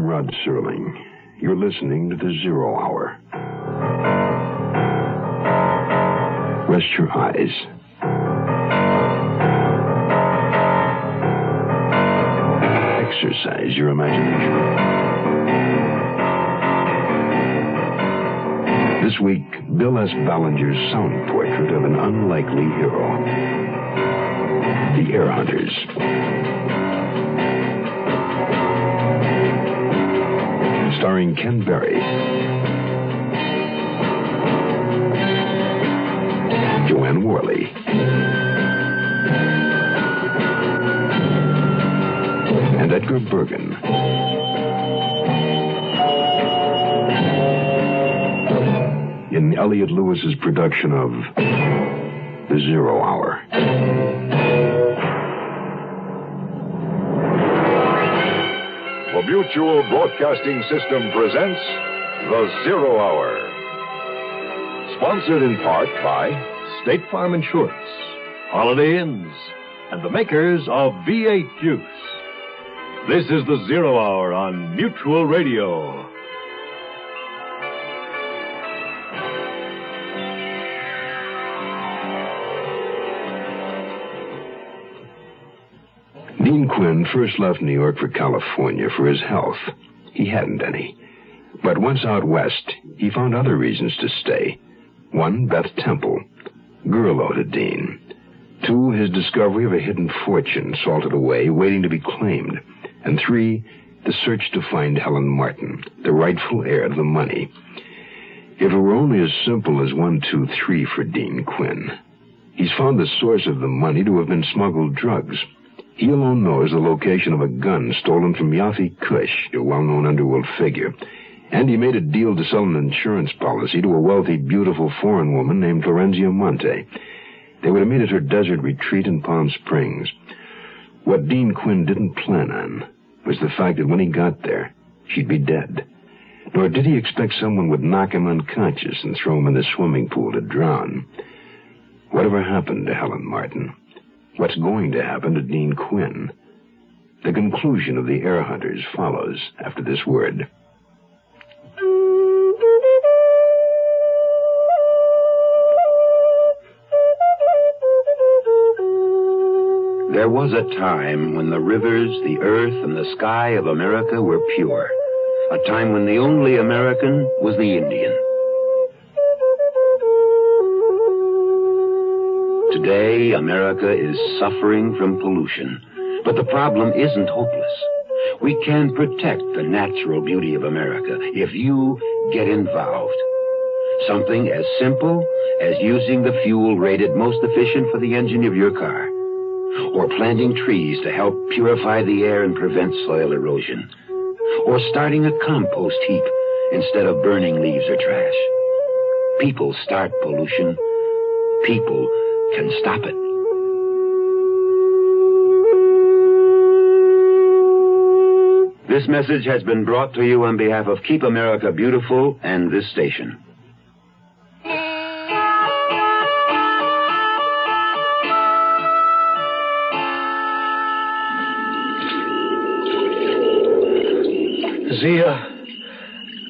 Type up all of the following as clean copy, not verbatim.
I'm Rod Serling. You're listening to the Zero Hour. Rest your eyes. Exercise your imagination. This week, Bill S. Ballinger's sound portrait of an unlikely hero. The Air Hunters. Starring Ken Berry. Joanne Worley. And Edgar Bergen. In Elliot Lewis's production of The Zero Hour. The Mutual Broadcasting System presents The Zero Hour. Sponsored in part by State Farm Insurance, Holiday Inns, and the makers of V8 Juice. This is The Zero Hour on Mutual Radio. Dean Quinn first left New York for California for his health. He hadn't any. But once out west, he found other reasons to stay. One, Beth Temple, girl owed to Dean. Two, his discovery of a hidden fortune salted away, waiting to be claimed. And three, the search to find Helen Martin, the rightful heir to the money. If it were only as simple as 1, 2, 3 for Dean Quinn. He's found the source of the money to have been smuggled drugs. He alone knows the location of a gun stolen from Yafi Kush, a well-known underworld figure. And he made a deal to sell an insurance policy to a wealthy, beautiful foreign woman named Lorenzia Monte. They would have met at her desert retreat in Palm Springs. What Dean Quinn didn't plan on was the fact that when he got there, she'd be dead. Nor did he expect someone would knock him unconscious and throw him in the swimming pool to drown. Whatever happened to Helen Martin? What's going to happen to Dean Quinn? The conclusion of the Air Hunters follows after this word. There was a time when the rivers, the earth, and the sky of America were pure. A time when the only American was the Indian. Today, America is suffering from pollution, but the problem isn't hopeless. We can protect the natural beauty of America if you get involved. Something as simple as using the fuel rated most efficient for the engine of your car, or planting trees to help purify the air and prevent soil erosion, or starting a compost heap instead of burning leaves or trash. People start pollution. People can stop it. This message has been brought to you on behalf of Keep America Beautiful and this station.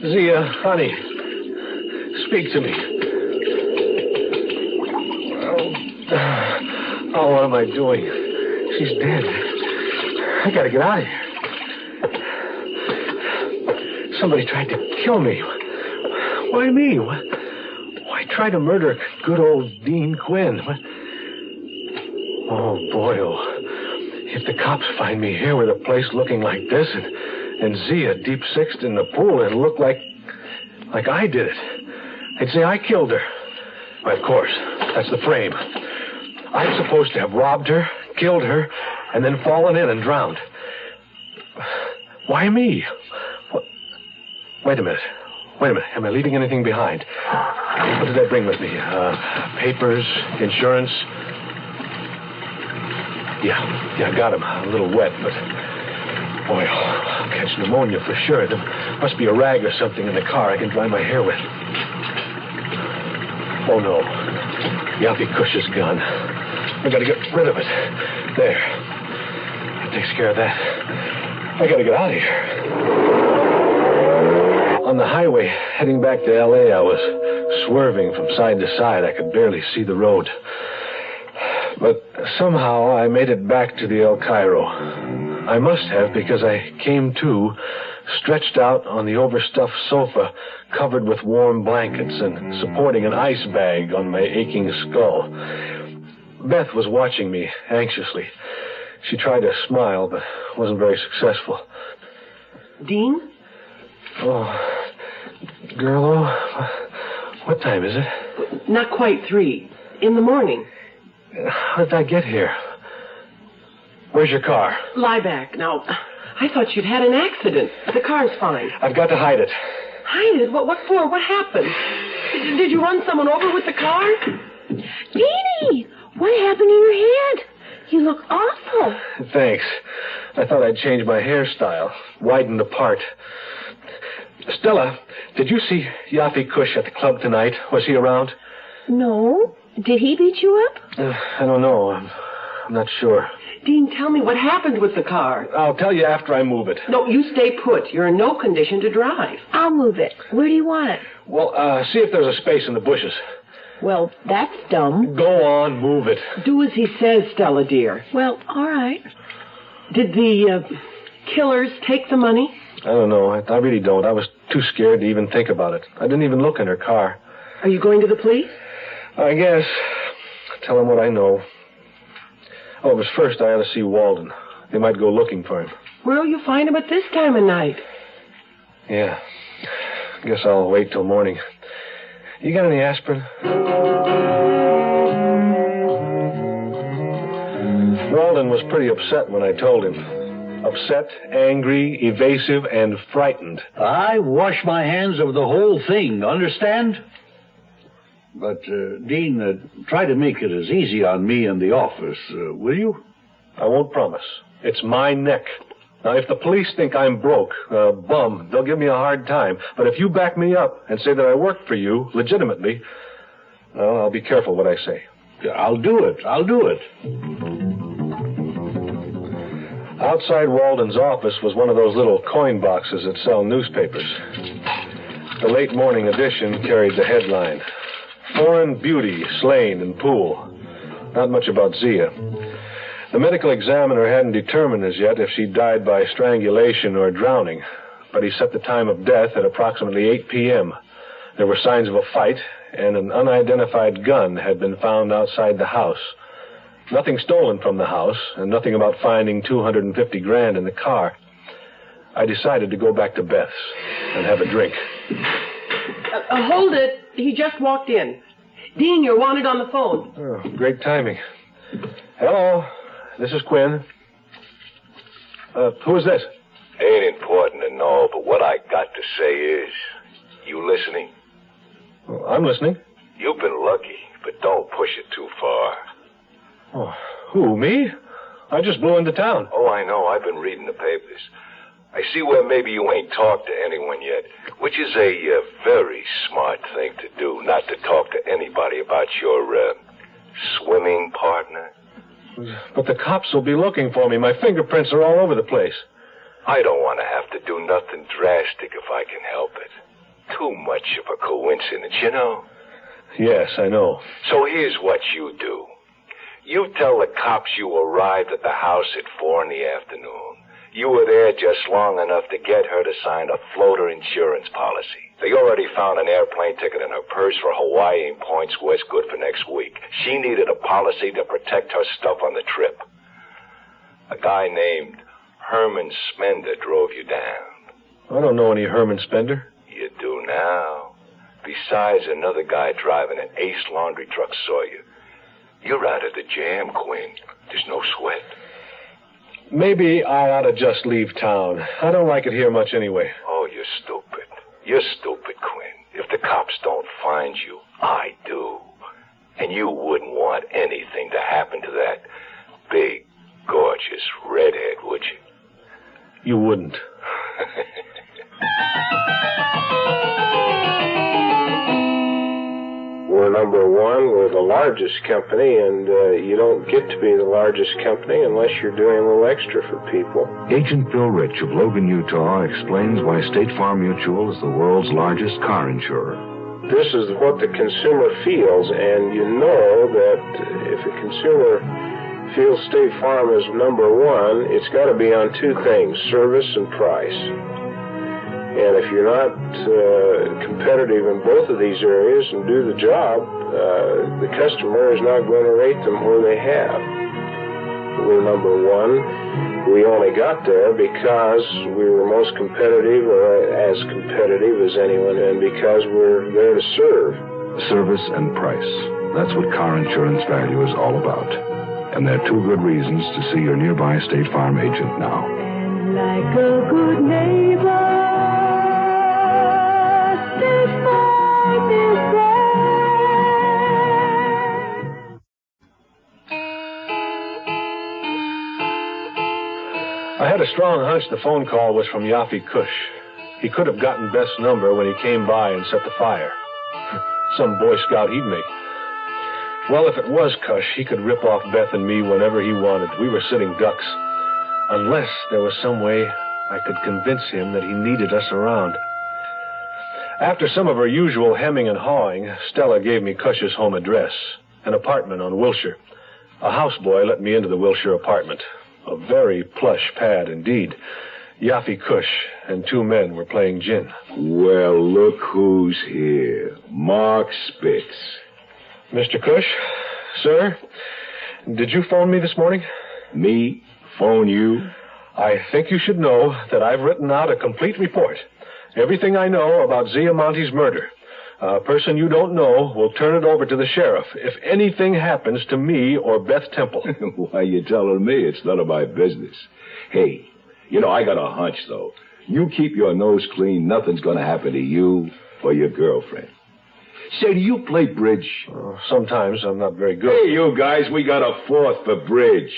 Zia, honey, speak to me. Oh, what am I doing? She's dead. I gotta get out of here. Somebody tried to kill me. Why me? Why try to murder good old Dean Quinn? Oh, boy, if the cops find me here with a place looking like this and Zia deep sixed in the pool and look like I did it, they'd say I killed her. Why, of course, that's the frame. I'm supposed to have robbed her, killed her, and then fallen in and drowned. Why me? Wait a minute. Am I leaving anything behind? What did I bring with me? Papers, insurance. Yeah, I got them. A little wet, but boy, I'll catch pneumonia for sure. There must be a rag or something in the car I can dry my hair with. Oh, no. Yafi Kush's gun. I gotta get rid of it. There. That takes care of that. I gotta get out of here. On the highway heading back to L.A., I was swerving from side to side. I could barely see the road. But somehow I made it back to the El Cairo. I must have, because I came to, stretched out on the overstuffed sofa, covered with warm blankets and supporting an ice bag on my aching skull. Beth was watching me anxiously. She tried to smile, but wasn't very successful. Dean? Oh, Gerlo, what time is it? Not quite 3. In the morning. How did I get here? Where's your car? Lie back. Now, I thought you'd had an accident. The car's fine. I've got to hide it. Hide it? What for? What happened? Did you run someone over with the car? Deanie, what happened to your head? You look awful. Thanks. I thought I'd change my hairstyle. Widen the part. Stella, did you see Yafi Kush at the club tonight? Was he around? No. Did he beat you up? I don't know. I'm not sure. Dean, tell me what happened with the car. I'll tell you after I move it. No, you stay put. You're in no condition to drive. I'll move it. Where do you want it? Well, see if there's a space in the bushes. Well, that's dumb. Go on, move it. Do as he says, Stella, dear. Well, all right. Did the killers take the money? I don't know. I really don't. I was too scared to even think about it. I didn't even look in her car. Are you going to the police? I guess. Tell them what I know. Oh, but first I ought to see Walden. They might go looking for him. Where'll you find him at this time of night? Yeah. Guess I'll wait till morning. You got any aspirin? Walden was pretty upset when I told him. Upset, angry, evasive, and frightened. I wash my hands of the whole thing, understand? But, Dean, try to make it as easy on me in the office, will you? I won't promise. It's my neck. Now, if the police think I'm broke, a bum, they'll give me a hard time. But if you back me up and say that I work for you legitimately, well, I'll be careful what I say. I'll do it. Outside Walden's office was one of those little coin boxes that sell newspapers. The late morning edition carried the headline, "Foreign Beauty Slain in Pool." Not much about Zia. The medical examiner hadn't determined as yet if she died by strangulation or drowning, but he set the time of death at approximately 8 p.m. There were signs of a fight, and an unidentified gun had been found outside the house. Nothing stolen from the house, and nothing about finding $250,000 in the car. I decided to go back to Beth's and have a drink. Hold it. He just walked in. Dean, you're wanted on the phone. Oh, great timing. Hello, this is Quinn. Who is this? Ain't important to know, but what I got to say is, you listening? Well, I'm listening. You've been lucky, but don't push it too far. Oh, who, me? I just blew into town. Oh, I know. I've been reading the papers. I see where maybe you ain't talked to anyone yet, which is a very smart thing to do, not to talk to anybody about your swimming partner. But the cops will be looking for me. My fingerprints are all over the place. I don't want to have to do nothing drastic if I can help it. Too much of a coincidence, you know? Yes, I know. So here's what you do. You tell the cops you arrived at the house at 4 p.m. You were there just long enough to get her to sign a floater insurance policy. They already found an airplane ticket in her purse for Hawaii and points west good for next week. She needed a policy to protect her stuff on the trip. A guy named Herman Spender drove you down. I don't know any Herman Spender. You do now. Besides, another guy driving an Ace laundry truck saw you. You're out of the jam, Quinn. There's no sweat. Maybe I ought to just leave town. I don't like it here much anyway. Oh, you're stupid. You're stupid, Quinn. If the cops don't find you, I do. And you wouldn't want anything to happen to that big, gorgeous redhead, would you? You wouldn't. For number one. We're the largest company, and you don't get to be the largest company unless you're doing a little extra for people. Agent Bill Rich of Logan, Utah, explains why State Farm Mutual is the world's largest car insurer. This is what the consumer feels, and you know that if a consumer feels State Farm is number one, it's got to be on two things, service and price. And if you're not competitive in both of these areas and do the job, the customer is not going to rate them where they have. We're number one. We only got there because we were most competitive, or as competitive as anyone, and because we're there to serve. Service and price. That's what car insurance value is all about. And there are two good reasons to see your nearby State Farm agent now. And like a good neighbor, State Farm is there. I had a strong hunch the phone call was from Yafi Kush. He could have gotten Beth's number when he came by and set the fire. Some Boy Scout he'd make. Well, if it was Kush, he could rip off Beth and me whenever he wanted. We were sitting ducks. Unless there was some way I could convince him that he needed us around. After some of her usual hemming and hawing, Stella gave me Cush's home address, an apartment on Wilshire. A houseboy let me into the Wilshire apartment. A very plush pad indeed. Yafi Kush and two men were playing gin. Well, look who's here. Mark Spitz. Mr. Kush, sir, did you phone me this morning? Me? Phone you? I think you should know that I've written out a complete report. Everything I know about Zia Monte's murder. A person you don't know will turn it over to the sheriff if anything happens to me or Beth Temple. Why, you telling me? It's none of my business. Hey, I got a hunch, though. You keep your nose clean, nothing's going to happen to you or your girlfriend. Say, do you play bridge? Sometimes. I'm not very good. Hey, you guys, we got a fourth for bridge.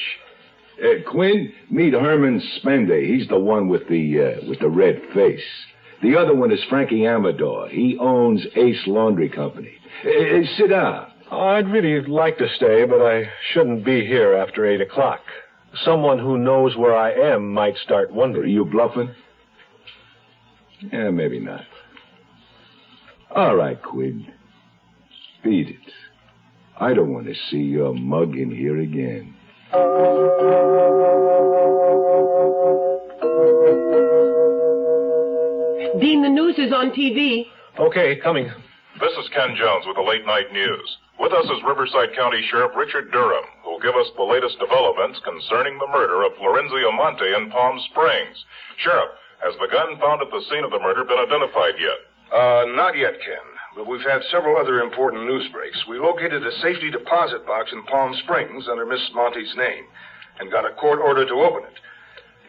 Quinn, meet Herman Spender. He's the one with the red face. The other one is Frankie Amador. He owns Ace Laundry Company. Sit down. I'd really like to stay, but I shouldn't be here after 8 o'clock. Someone who knows where I am might start wondering. Are you bluffing? Yeah, maybe not. All right, Quinn. Beat it. I don't want to see your mug in here again. Dean, the news is on TV. Okay, coming. This is Ken Jones with the Late Night News. With us is Riverside County Sheriff Richard Durham, who will give us the latest developments concerning the murder of Florencia Monte in Palm Springs. Sheriff, has the gun found at the scene of the murder been identified yet? Not yet, Ken. But we've had several other important news breaks. We located a safety deposit box in Palm Springs under Miss Monte's name and got a court order to open it.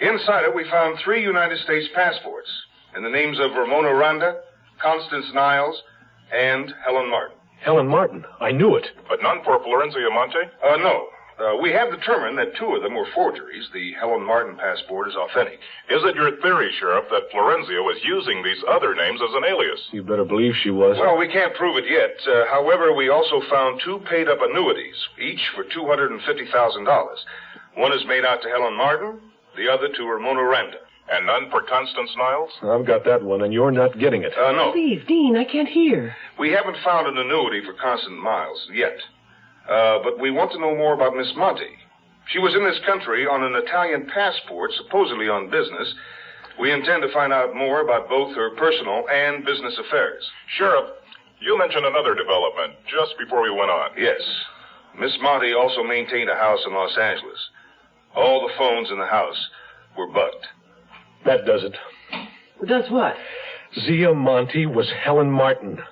Inside it, we found 3 United States passports in the names of Ramona Randa, Constance Niles, and Helen Martin. Helen Martin? I knew it. But none for Florencia Monte? No. We have determined that 2 of them were forgeries. The Helen Martin passport is authentic. Is it your theory, Sheriff, that Florencia was using these other names as an alias? You better believe she was. Well, we can't prove it yet. However, we also found 2 paid-up annuities, each for $250,000. One is made out to Helen Martin, the other to Ramona Randa. And none for Constance Niles? I've got that one, and you're not getting it. No. Please, Dean, I can't hear. We haven't found an annuity for Constance Niles yet. But we want to know more about Miss Monte. She was in this country on an Italian passport, supposedly on business. We intend to find out more about both her personal and business affairs. Sheriff, you mentioned another development just before we went on. Yes. Miss Monte also maintained a house in Los Angeles. All the phones in the house were bugged. That does it. Does what? Zia Monte was Helen Martin.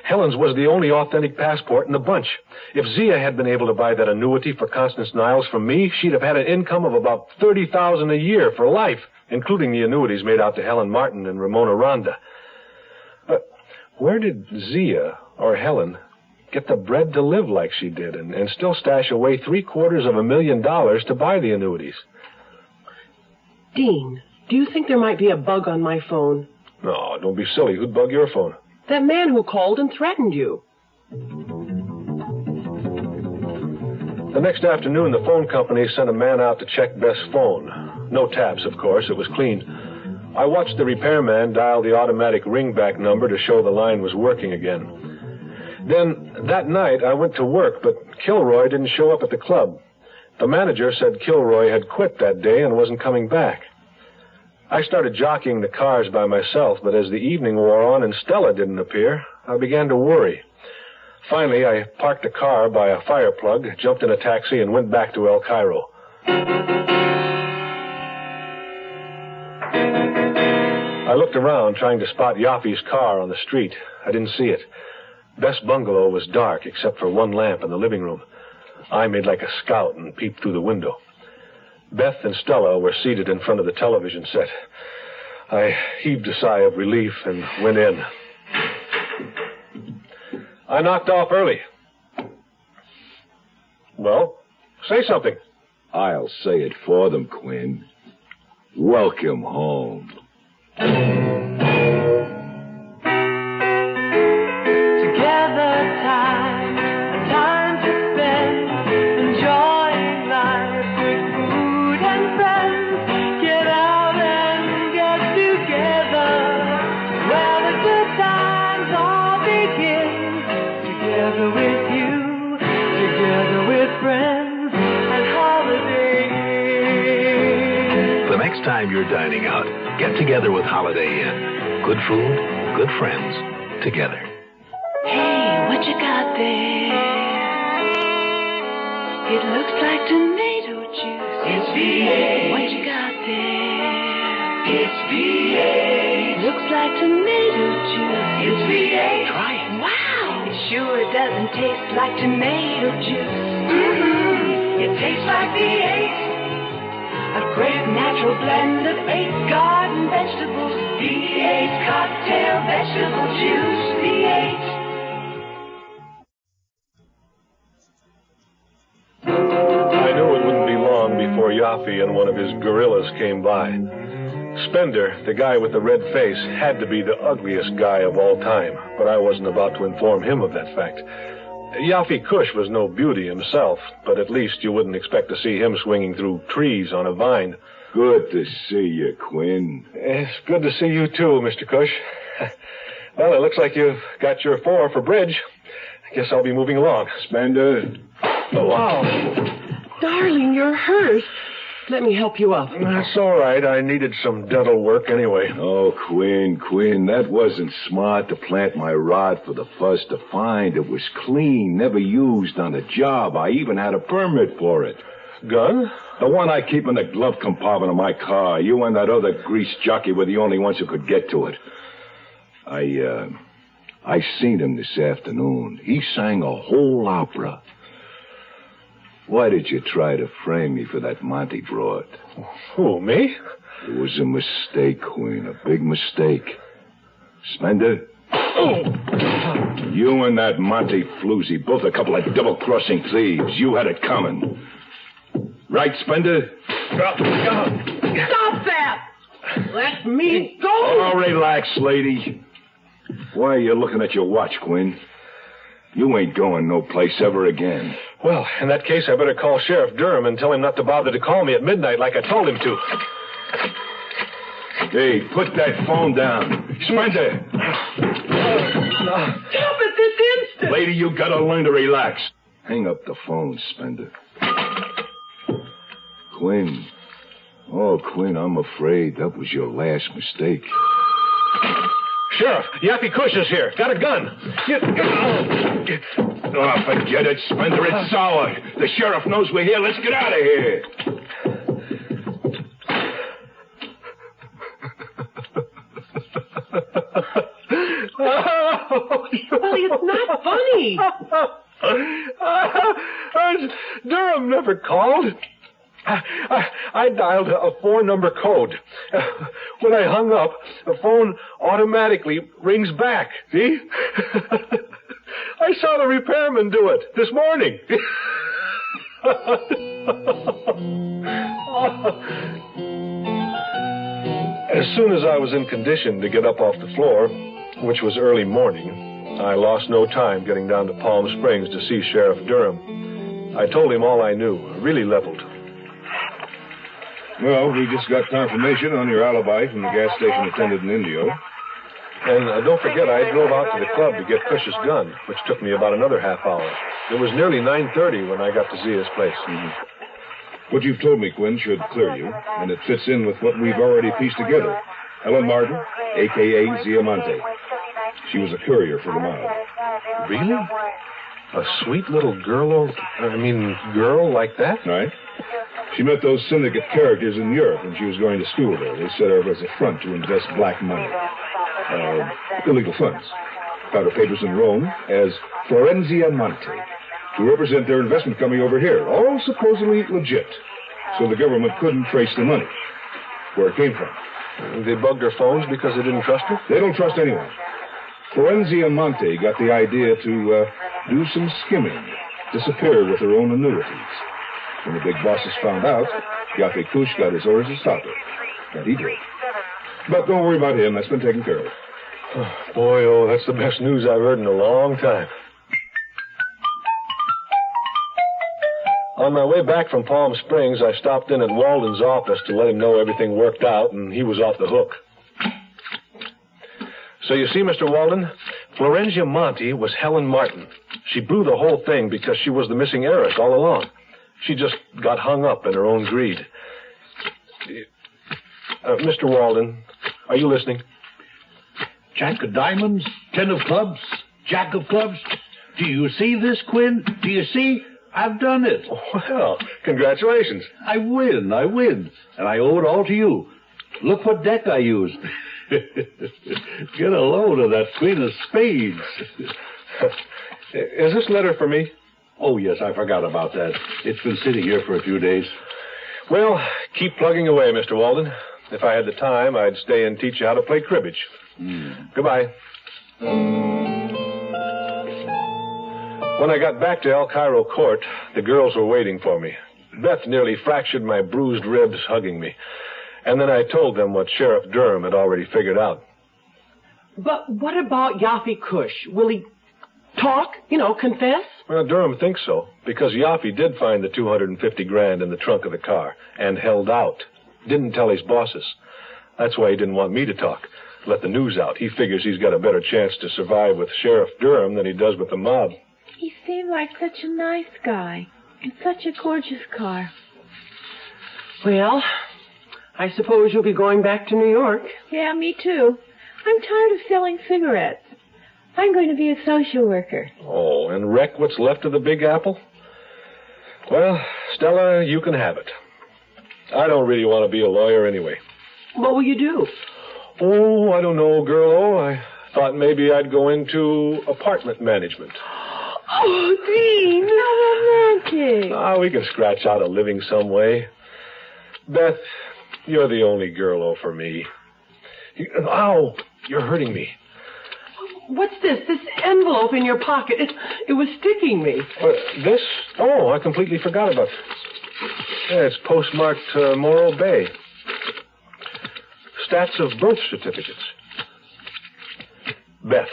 Helen's was the only authentic passport in the bunch. If Zia had been able to buy that annuity for Constance Niles from me, she'd have had an income of about $30,000 a year for life, including the annuities made out to Helen Martin and Ramona Randa. But where did Zia, or Helen, get the bread to live like she did and still stash away $750,000 to buy the annuities? Dean, do you think there might be a bug on my phone? No, don't be silly. Who'd bug your phone? That man who called and threatened you. The next afternoon, the phone company sent a man out to check Beth's phone. No taps, of course. It was clean. I watched the repairman dial the automatic ringback number to show the line was working again. Then, that night, I went to work, but Kilroy didn't show up at the club. The manager said Kilroy had quit that day and wasn't coming back. I started jockeying the cars by myself, but as the evening wore on and Stella didn't appear, I began to worry. Finally, I parked the car by a fire plug, jumped in a taxi, and went back to El Cairo. I looked around, trying to spot Yaffe's car on the street. I didn't see it. Beth's bungalow was dark, except for one lamp in the living room. I made like a scout and peeped through the window. Beth and Stella were seated in front of the television set. I heaved a sigh of relief and went in. I knocked off early. Well, say something. I'll say it for them, Quinn. Welcome home. Time you're dining out, get together with Holiday Inn. Good food, good friends, together. Hey, what you got there? It looks like tomato juice. It's V8. What you got there? It's V8. Looks like tomato juice. It's V8. Try it. Wow, it sure doesn't taste like tomato juice. Mm-hmm. It tastes like V8. A great natural blend of 8 garden vegetables. V8 cocktail vegetable juice. V8. I knew it wouldn't be long before Yaffe and one of his gorillas came by. Spender, the guy with the red face, had to be the ugliest guy of all time, but I wasn't about to inform him of that fact. Yaffe Kush was no beauty himself, but at least you wouldn't expect to see him swinging through trees on a vine. Good to see you, Quinn. It's good to see you, too, Mr. Kush. Well, it looks like you've got your 4 for bridge. I guess I'll be moving along. Spender. Oh, wow. Darling, you're hurt. Let me help you up. That's all right. I needed some dental work anyway. Oh, Quinn, that wasn't smart to plant my rod for the fuzz to find. It was clean, never used on the job. I even had a permit for it. Gun? The one I keep in the glove compartment of my car. You and that other grease jockey were the only ones who could get to it. I seen him this afternoon. He sang a whole opera. Why did you try to frame me for that Monty broad? Who, me? It was a mistake, Queen, a big mistake. Spender? Oh. You and that Monty floozy, both a couple of double-crossing thieves. You had it coming. Right, Spender? Stop that! Let me go! Oh, relax, lady. Why are you looking at your watch, Quinn? You ain't going no place ever again. Well, in that case, I better call Sheriff Durham and tell him not to bother to call me at midnight like I told him to. Hey, put that phone down. Spender! Stop it this instant! Lady, you gotta learn to relax. Hang up the phone, Spender. Quinn. Oh, Quinn, I'm afraid that was your last mistake. Sheriff, Yaffe Kush is here. Got a gun. Oh, forget it, Spender. It's sour. The sheriff knows we're here. Let's get out of here. Well, it's not funny. Durham never called. I dialed a 4-number code. When I hung up, the phone automatically rings back. See? I saw the repairman do it this morning. As soon as I was in condition to get up off the floor, which was early morning, I lost no time getting down to Palm Springs to see Sheriff Durham. I told him all I knew, really leveled. Well, we just got confirmation on your alibi from the gas station attendant in Indio. And don't forget, I drove out to the club to get Cush's gun, which took me about another half hour. It was nearly 9:30 when I got to Zia's place. Mm-hmm. What you've told me, Quinn, should clear you, and it fits in with what we've already pieced together. Helen Martin, a.k.a. Zia Monte. She was a courier for the mob. Really? A sweet little girl like that? Right. She met those syndicate characters in Europe when she was going to school there. They set her up as a front to invest black money. Illegal funds. Got her papers in Rome as Florenzia Monte to represent their investment company over here. All supposedly legit. So the government couldn't trace the money, where it came from. They bugged her phones because they didn't trust her? They don't trust anyone. Florenzia Monte got the idea to do some skimming, disappear with her own annuities. When the big bosses found out, Yafe Kush got his orders to stop her. And he did. But don't worry about him. That's been taken care of. Oh, boy, oh, that's the best news I've heard in a long time. On my way back from Palm Springs, I stopped in at Walden's office to let him know everything worked out, and he was off the hook. So you see, Mr. Walden, Florenzia Monte was Helen Martin. She blew the whole thing because she was the missing heiress all along. She just got hung up in her own greed. Mr. Walden, are you listening? Jack of diamonds, 10 of clubs, jack of clubs. Do you see this, Quinn? Do you see? I've done it. Well, congratulations. I win. And I owe it all to you. Look what deck I used. Get a load of that Queen of Spades. Is this letter for me? Oh, yes, I forgot about that. It's been sitting here for a few days. Well, keep plugging away, Mr. Walden. If I had the time, I'd stay and teach you how to play cribbage. Goodbye. When I got back to El Cairo Court, the girls were waiting for me. Beth nearly fractured my bruised ribs hugging me. And then I told them what Sheriff Durham had already figured out. But what about Yafe Kush? Will he talk? Confess? Well, Durham thinks so, because Yafe did find the $250,000 in the trunk of the car and held out. Didn't tell his bosses. That's why he didn't want me to talk. Let the news out. He figures he's got a better chance to survive with Sheriff Durham than he does with the mob. He seemed like such a nice guy. And such a gorgeous car. Well, I suppose you'll be going back to New York. Yeah, me too. I'm tired of selling cigarettes. I'm going to be a social worker. Oh, and wreck what's left of the Big Apple? Well, Stella, you can have it. I don't really want to be a lawyer anyway. What will you do? Oh, I don't know, girl. I thought maybe I'd go into apartment management. Oh, Dean, how romantic. We can scratch out a living some way. Beth, you're the only girl for me. Ow, you're hurting me. What's this? This envelope in your pocket. It was sticking me. This? Oh, I completely forgot about it. Yeah, it's postmarked Morro Bay. Stats of birth certificates. Beth,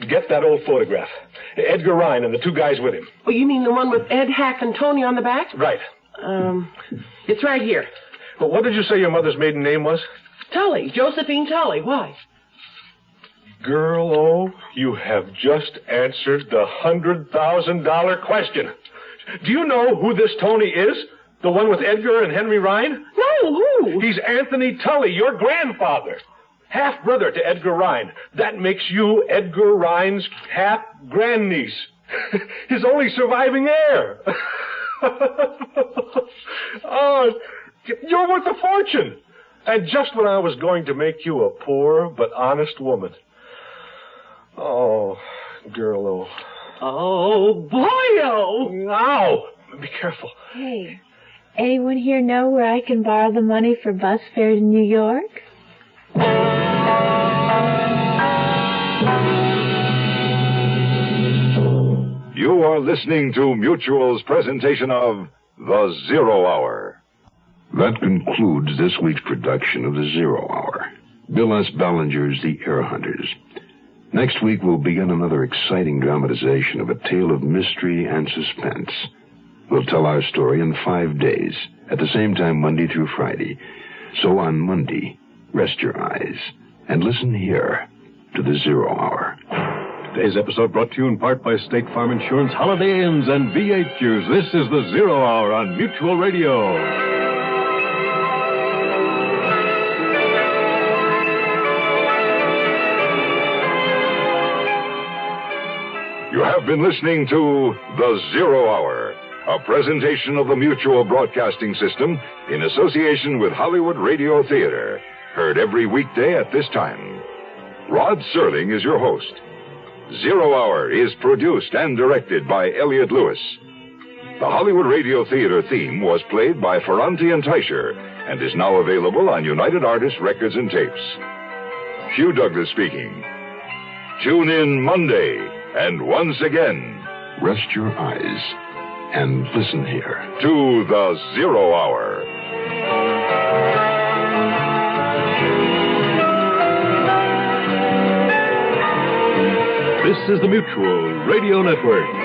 get that old photograph. Edgar Rhine and the two guys with him. Oh, you mean the one with Ed, Hack, and Tony on the back? Right. It's right here. Well, what did you say your mother's maiden name was? Tully. Josephine Tully. Why? Girl, you have just answered the $100,000 question. Do you know who this Tony is? The one with Edgar and Henry Rhine? No, who? He's Anthony Tully, your grandfather. Half-brother to Edgar Rhine. That makes you Edgar Rhine's half-grandniece. His only surviving heir. Oh, you're worth a fortune. And just when I was going to make you a poor but honest woman. Oh, girl, Oh, boyo! Ow! Be careful. Hey, anyone here know where I can borrow the money for bus fare to New York? You are listening to Mutual's presentation of The Zero Hour. That concludes this week's production of The Zero Hour. Bill S. Ballinger's The Air Hunters. Next week, we'll begin another exciting dramatization of a tale of mystery and suspense. We'll tell our story in 5 days, at the same time Monday through Friday. So on Monday, rest your eyes and listen here to the Zero Hour. Today's episode brought to you in part by State Farm Insurance, Holiday Inns, and V8 Juice. This is the Zero Hour on Mutual Radio. You have been listening to The Zero Hour, a presentation of the Mutual Broadcasting System in association with Hollywood Radio Theater. Heard every weekday at this time. Rod Serling is your host. Zero Hour is produced and directed by Elliott Lewis. The Hollywood Radio Theater theme was played by Ferranti and Teicher and is now available on United Artists Records and Tapes. Hugh Douglas speaking. Tune in Monday, and once again, rest your eyes and listen here to the Zero Hour. This is the Mutual Radio Network.